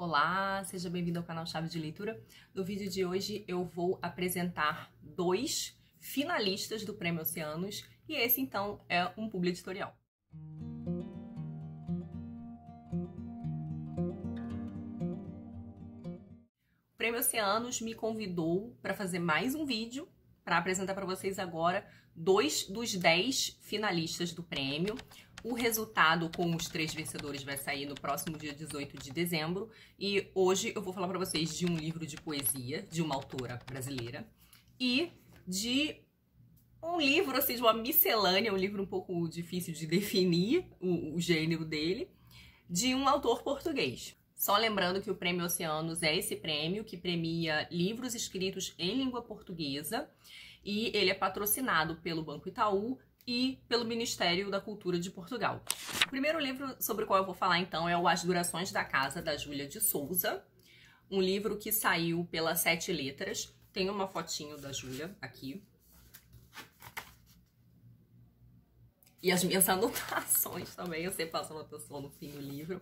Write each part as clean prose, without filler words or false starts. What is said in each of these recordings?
Olá, seja bem-vindo ao canal Chave de Leitura. No vídeo de hoje eu vou apresentar 2 finalistas do Prêmio Oceanos e esse então é um publi editorial. O Prêmio Oceanos me convidou para fazer mais um vídeo para apresentar para vocês agora 2 dos 10 finalistas do prêmio. O resultado com os 3 vencedores vai sair no próximo dia 18 de dezembro. E hoje eu vou falar para vocês de um livro de poesia de uma autora brasileira e de um livro, assim, de uma miscelânea, um livro um pouco difícil de definir o gênero dele, de um autor português. Só lembrando que o Prêmio Oceanos é esse prêmio que premia livros escritos em língua portuguesa e ele é patrocinado pelo Banco Itaú e pelo Ministério da Cultura de Portugal. O primeiro livro sobre o qual eu vou falar então é o As Durações da Casa, da Júlia de Souza, um livro que saiu pela 7 Letras. Tem uma fotinho da Júlia aqui. E as minhas anotações também, eu sempre faço anotação no fim do livro.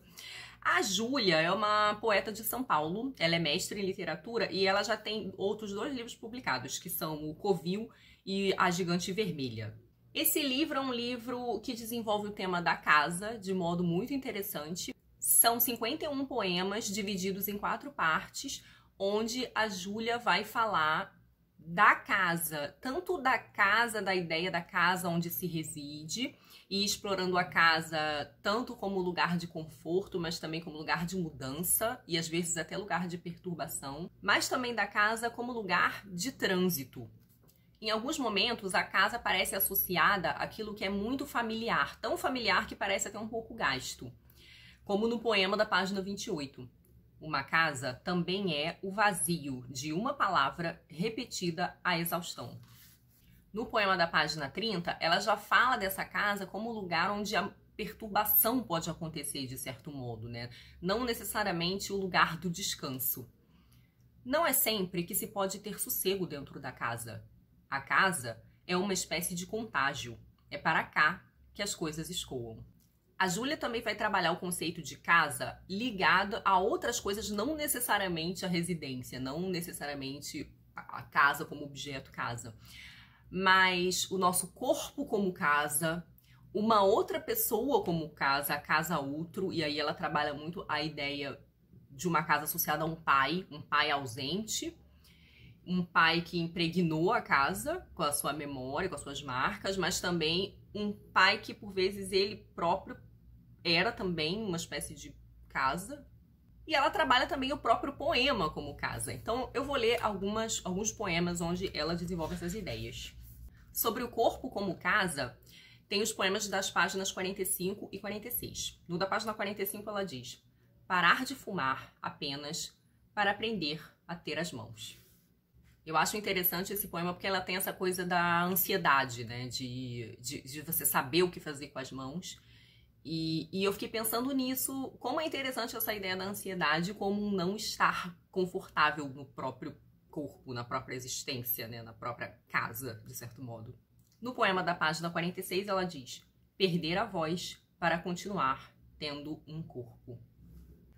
A Júlia é uma poeta de São Paulo, ela é mestre em literatura e ela já tem outros 2 livros publicados, que são o Covil e A Gigante Vermelha. Esse livro é um livro que desenvolve o tema da casa de modo muito interessante. São 51 poemas divididos em 4 partes, onde a Júlia vai falar da casa, tanto da casa, da ideia da casa onde se reside, e explorando a casa tanto como lugar de conforto, mas também como lugar de mudança, e às vezes até lugar de perturbação, mas também da casa como lugar de trânsito. Em alguns momentos, a casa parece associada àquilo que é muito familiar, tão familiar que parece até um pouco gasto, como no poema da página 28. Uma casa também é o vazio de uma palavra repetida à exaustão. No poema da página 30, ela já fala dessa casa como lugar onde a perturbação pode acontecer de certo modo, né? Não necessariamente o lugar do descanso. Não é sempre que se pode ter sossego dentro da casa. A casa é uma espécie de contágio. É para cá que as coisas escoam. A Júlia também vai trabalhar o conceito de casa ligado a outras coisas, não necessariamente a residência, não necessariamente a casa como objeto casa, mas o nosso corpo como casa, uma outra pessoa como casa, a casa outro, e aí ela trabalha muito a ideia de uma casa associada a um pai ausente, um pai que impregnou a casa com a sua memória, com as suas marcas, mas também um pai que por vezes ele próprio era também uma espécie de casa. E ela trabalha também o próprio poema como casa. Então eu vou ler alguns poemas onde ela desenvolve essas ideias. Sobre o corpo como casa, tem os poemas das páginas 45 e 46. No da página 45 ela diz: parar de fumar apenas para aprender a ter as mãos. Eu acho interessante esse poema porque ela tem essa coisa da ansiedade, né? De você saber o que fazer com as mãos. E eu fiquei pensando nisso, como é interessante essa ideia da ansiedade, como um não estar confortável no próprio corpo, na própria existência, né? Na própria casa, de certo modo. No poema da página 46 ela diz: perder a voz para continuar tendo um corpo.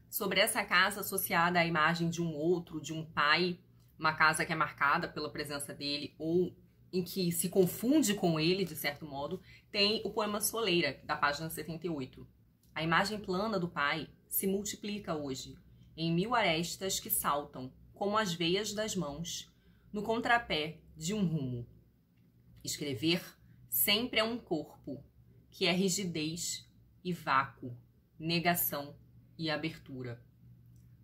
Sobre essa casa associada à imagem de um outro, de um pai, uma casa que é marcada pela presença dele ou em que se confunde com ele, de certo modo, tem o poema Soleira, da página 78. A imagem plana do pai se multiplica hoje em 1000 arestas que saltam, como as veias das mãos, no contrapé de um rumo. Escrever sempre é um corpo, que é rigidez e vácuo, negação e abertura.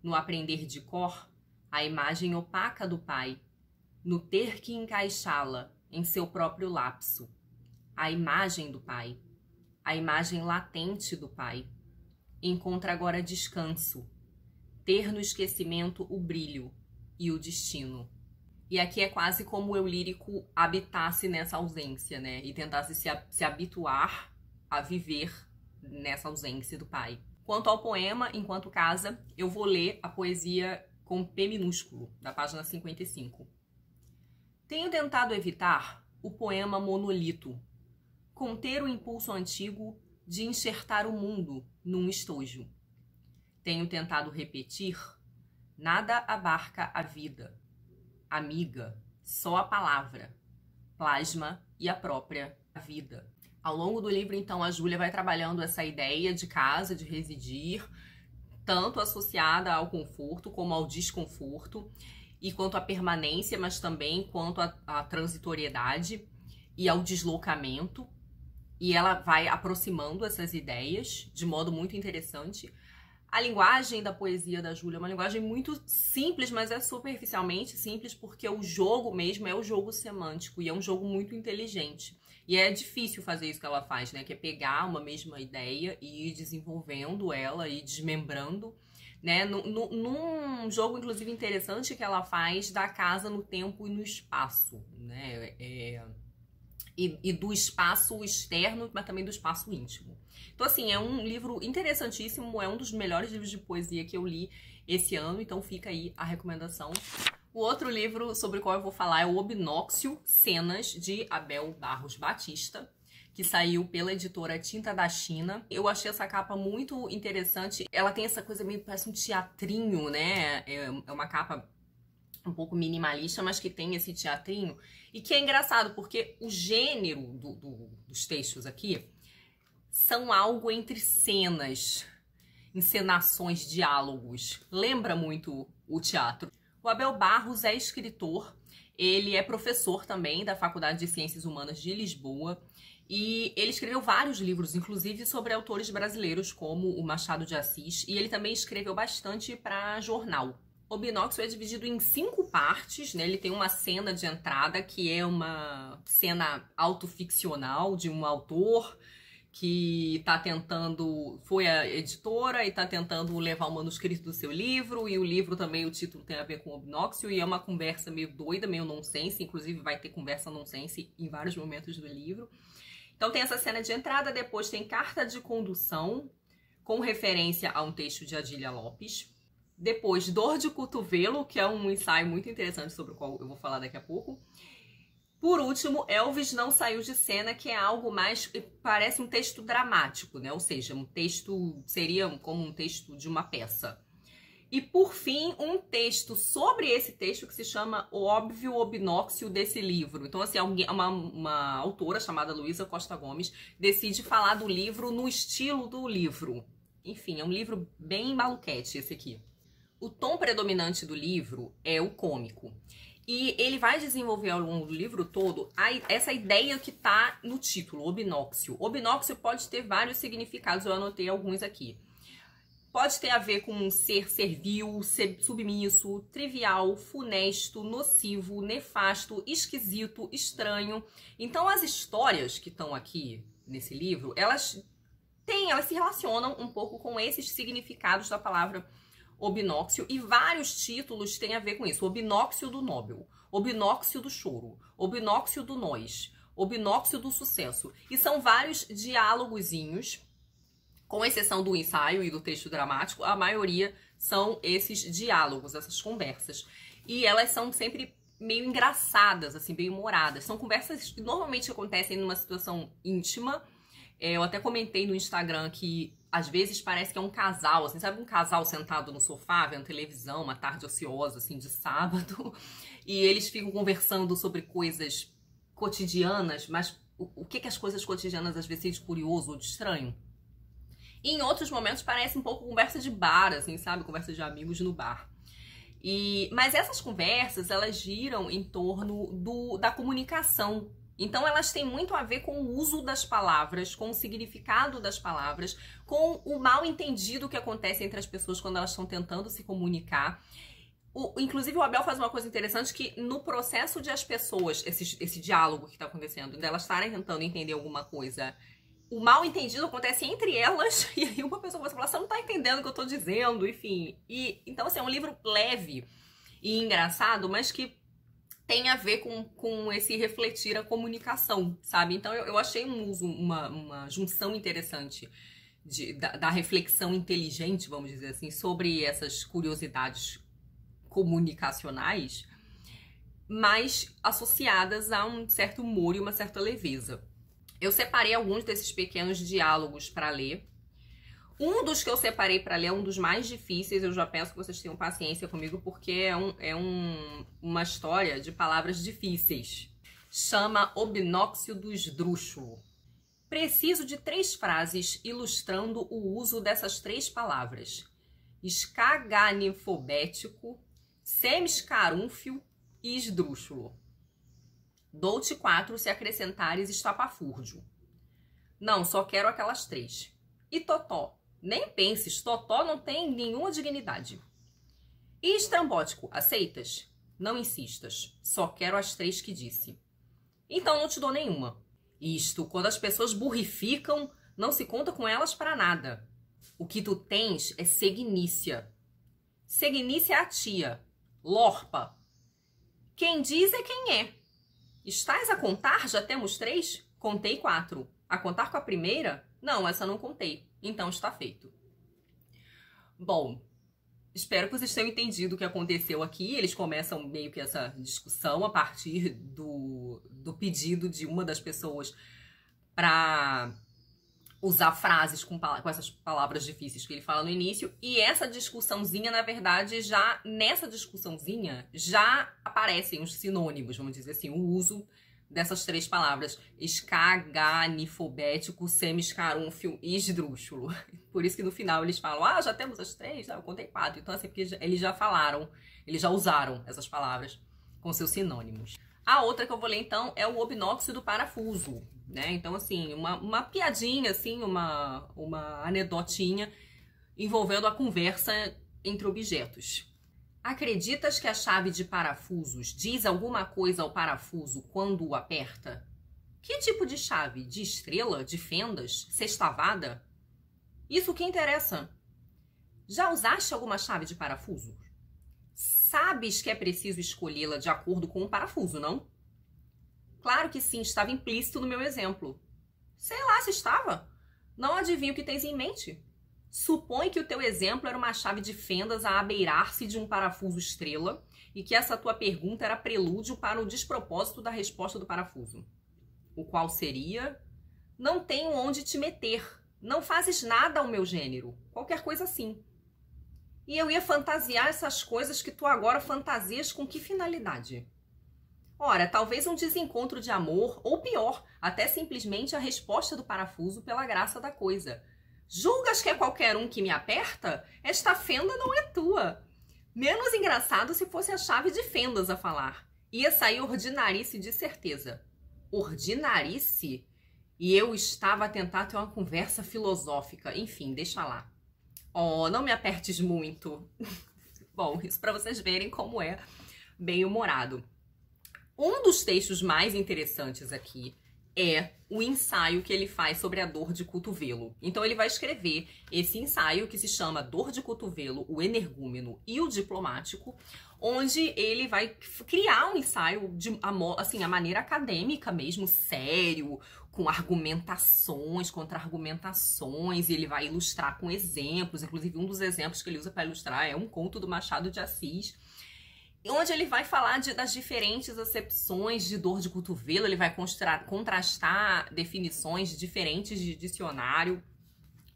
No aprender de cor, a imagem opaca do pai, no ter que encaixá-la em seu próprio lapso. A imagem do pai, a imagem latente do pai, encontra agora descanso, ter no esquecimento o brilho e o destino. E aqui é quase como o eu lírico habitasse nessa ausência, né? E tentasse se habituar a viver nessa ausência do pai. Quanto ao poema, enquanto casa, eu vou ler a poesia com P minúsculo, da página 55. Tenho tentado evitar o poema monolito, conter o impulso antigo de enxertar o mundo num estojo. tenho tentado repetir, nada abarca a vida, amiga, só a palavra, plasma e a própria vida. Ao longo do livro, então, a Júlia vai trabalhando essa ideia de casa, de residir, tanto associada ao conforto como ao desconforto, e quanto à permanência, mas também quanto à transitoriedade e ao deslocamento. E ela vai aproximando essas ideias de modo muito interessante. A linguagem da poesia da Júlia é uma linguagem muito simples, mas é superficialmente simples porque o jogo mesmo é o jogo semântico e é um jogo muito inteligente. E é difícil fazer isso que ela faz, né? Que é pegar uma mesma ideia e ir desenvolvendo ela e desmembrando, né? Num jogo, inclusive, interessante que ela faz da casa no tempo e no espaço, né? E do espaço externo, mas também do espaço íntimo. Então, assim, é um livro interessantíssimo, é um dos melhores livros de poesia que eu li esse ano, então fica aí a recomendação. O outro livro sobre o qual eu vou falar é o Obnóxio, Cenas, de Abel Barros Batista, que saiu pela editora Tinta da China. Eu achei essa capa muito interessante. Ela tem essa coisa meio, parece um teatrinho, né? É uma capa um pouco minimalista, mas que tem esse teatrinho. E que é engraçado, porque o gênero dos textos aqui são algo entre cenas, encenações, diálogos. Lembra muito o teatro. O Abel Barros é escritor, ele é professor também da Faculdade de Ciências Humanas de Lisboa e ele escreveu vários livros, inclusive sobre autores brasileiros como o Machado de Assis, e ele também escreveu bastante para jornal. O Obnóxio é dividido em 5 partes, né? Ele tem uma cena de entrada que é uma cena autoficcional de um autor que tá tentando, foi a editora e tá tentando levar o manuscrito do seu livro, e o livro também, o título tem a ver com o Obnóxio, e é uma conversa meio doida, meio nonsense, inclusive vai ter conversa nonsense em vários momentos do livro. Então tem essa cena de entrada, depois tem carta de condução, com referência a um texto de Adília Lopes. Depois, Dor de Cotovelo, que é um ensaio muito interessante sobre o qual eu vou falar daqui a pouco. Por último, Elvis Não Saiu de Cena, que é algo mais, parece um texto dramático, né? Ou seja, um texto, seria como um texto de uma peça. E por fim, um texto sobre esse texto que se chama O Óbvio Obnóxio desse livro. Então, assim, uma autora chamada Luísa Costa Gomes decide falar do livro no estilo do livro. Enfim, é um livro bem maluquete esse aqui. O tom predominante do livro é o cômico. E ele vai desenvolver ao longo do livro todo essa ideia que está no título, obnóxio. Obnóxio pode ter vários significados, eu anotei alguns aqui. Pode ter a ver com ser servil, ser submisso, trivial, funesto, nocivo, nefasto, esquisito, estranho. Então as histórias que estão aqui nesse livro, elas se relacionam um pouco com esses significados da palavra obnóxio, e vários títulos têm a ver com isso. Obnóxio do Nobel, obnóxio do choro, obnóxio do nós, obnóxio do sucesso. E são vários diálogozinhos, com exceção do ensaio e do texto dramático, a maioria são esses diálogos, essas conversas. E elas são sempre meio engraçadas, assim, bem humoradas. São conversas que normalmente acontecem numa situação íntima. Eu até comentei no Instagram que às vezes parece que é um casal, assim, sabe, um casal sentado no sofá, vendo televisão, uma tarde ociosa, assim, de sábado, e eles ficam conversando sobre coisas cotidianas, mas o que as coisas cotidianas às vezes são de curioso ou de estranho? E em outros momentos parece um pouco conversa de bar, assim, sabe, conversa de amigos no bar. Mas essas conversas, elas giram em torno da comunicação. Então elas têm muito a ver com o uso das palavras, com o significado das palavras, com o mal entendido que acontece entre as pessoas quando elas estão tentando se comunicar. Inclusive o Abel faz uma coisa interessante, que no processo de as pessoas, esse diálogo que está acontecendo, delas estarem tentando entender alguma coisa, o mal entendido acontece entre elas, e aí uma pessoa vai falar, você não está entendendo o que eu estou dizendo, enfim. Então assim, é um livro leve e engraçado, mas que tem a ver com esse refletir a comunicação, sabe? Então eu achei uma junção interessante da reflexão inteligente, vamos dizer assim, sobre essas curiosidades comunicacionais, mas associadas a um certo humor e uma certa leveza. Eu separei alguns desses pequenos diálogos para ler. Um dos que eu separei para ler é um dos mais difíceis, eu já peço que vocês tenham paciência comigo, porque uma história de palavras difíceis. Chama Obnóxio do Esdrúxulo. Preciso de 3 frases ilustrando o uso dessas 3 palavras. Escaganifobético, semiscarúnfio e esdrúxulo. Dou-te 4 se acrescentares estapafúrdio. Não, só quero aquelas 3. E totó? Nem penses, totó não tem nenhuma dignidade. E estrambótico, aceitas? Não insistas, só quero as 3 que disse. Então não te dou nenhuma. Isto, quando as pessoas burrificam, não se conta com elas para nada. O que tu tens é segnícia. Segnícia é a tia. Lorpa. Quem diz é quem é. Estás a contar? Já temos 3? Contei 4. A contar com a primeira? Não, essa não contei. Então está feito. Bom, espero que vocês tenham entendido o que aconteceu aqui. Eles começam meio que essa discussão a partir do pedido de uma das pessoas para usar frases com essas palavras difíceis que ele fala no início. E essa discussãozinha, na verdade, nessa discussãozinha já aparecem os sinônimos, vamos dizer assim, o uso dessas 3 palavras: escaganifobético, semiscarúnfio e esdrúxulo. Por isso que no final eles falam, já temos as 3? Eu contei 4. Então, assim, porque eles já falaram, eles já usaram essas palavras com seus sinônimos. A outra que eu vou ler, então, é o obnóxio do parafuso, né? Então, assim, uma piadinha, assim, uma anedotinha envolvendo a conversa entre objetos. Acreditas que a chave de parafusos diz alguma coisa ao parafuso quando o aperta? Que tipo de chave? De estrela? De fendas? Sextavada? Isso que interessa. Já usaste alguma chave de parafuso? Sabes que é preciso escolhê-la de acordo com o parafuso, não? Claro que sim, estava implícito no meu exemplo. Sei lá se estava. Não adivinho o que tens em mente. Supõe que o teu exemplo era uma chave de fendas a abeirar-se de um parafuso estrela e que essa tua pergunta era prelúdio para o despropósito da resposta do parafuso. O qual seria: não tenho onde te meter, não fazes nada ao meu gênero, qualquer coisa assim. E eu ia fantasiar essas coisas que tu agora fantasias com que finalidade? Ora, talvez um desencontro de amor, ou pior, até simplesmente a resposta do parafuso pela graça da coisa. Julgas que é qualquer um que me aperta? Esta fenda não é tua. Menos engraçado se fosse a chave de fendas a falar. Ia sair ordinarice de certeza. Ordinarice? E eu estava a tentar ter uma conversa filosófica. Enfim, deixa lá. Oh, não me apertes muito. Bom, isso para vocês verem como é bem humorado. Um dos textos mais interessantes aqui é o ensaio que ele faz sobre a dor de cotovelo. Então ele vai escrever esse ensaio que se chama Dor de Cotovelo, o Energúmeno e o Diplomático, onde ele vai criar um ensaio de assim, a maneira acadêmica mesmo, sério, com argumentações, contra-argumentações, e ele vai ilustrar com exemplos. Inclusive, um dos exemplos que ele usa para ilustrar é um conto do Machado de Assis, onde ele vai falar das diferentes acepções de dor de cotovelo, ele vai contrastar definições diferentes de dicionário,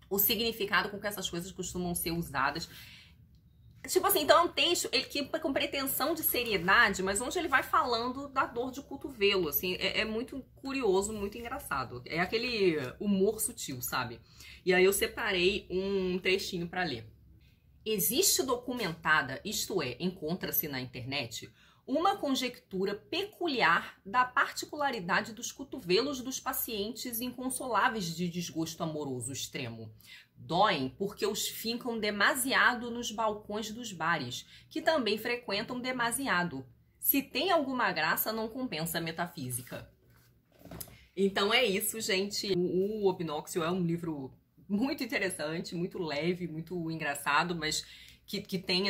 o significado com que essas coisas costumam ser usadas. Tipo assim, então é um texto que com pretensão de seriedade, mas onde ele vai falando da dor de cotovelo, assim, é muito curioso, muito engraçado. É aquele humor sutil, sabe? E aí eu separei um trechinho para ler. Existe documentada, isto é, encontra-se na internet, uma conjectura peculiar da particularidade dos cotovelos dos pacientes inconsoláveis de desgosto amoroso extremo. Doem porque os fincam demasiado nos balcões dos bares, que também frequentam demasiado. Se tem alguma graça, não compensa a metafísica. Então é isso, gente. O Obnóxio é um livro muito interessante, muito leve, muito engraçado, mas que tem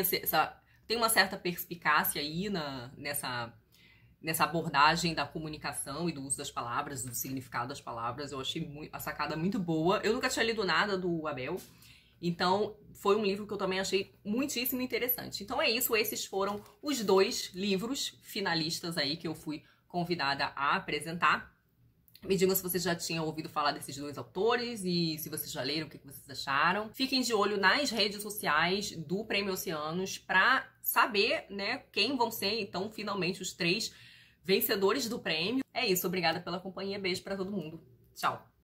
uma certa perspicácia aí nessa abordagem da comunicação e do uso das palavras, do significado das palavras. Eu achei a sacada muito boa. Eu nunca tinha lido nada do Abel, então foi um livro que eu também achei muitíssimo interessante. Então é isso, esses foram os 2 livros finalistas aí que eu fui convidada a apresentar. Me digam se vocês já tinham ouvido falar desses dois autores e se vocês já leram, o que vocês acharam. Fiquem de olho nas redes sociais do Prêmio Oceanos para saber, né, quem vão ser, então, finalmente os 3 vencedores do prêmio. É isso, obrigada pela companhia, beijo para todo mundo. Tchau!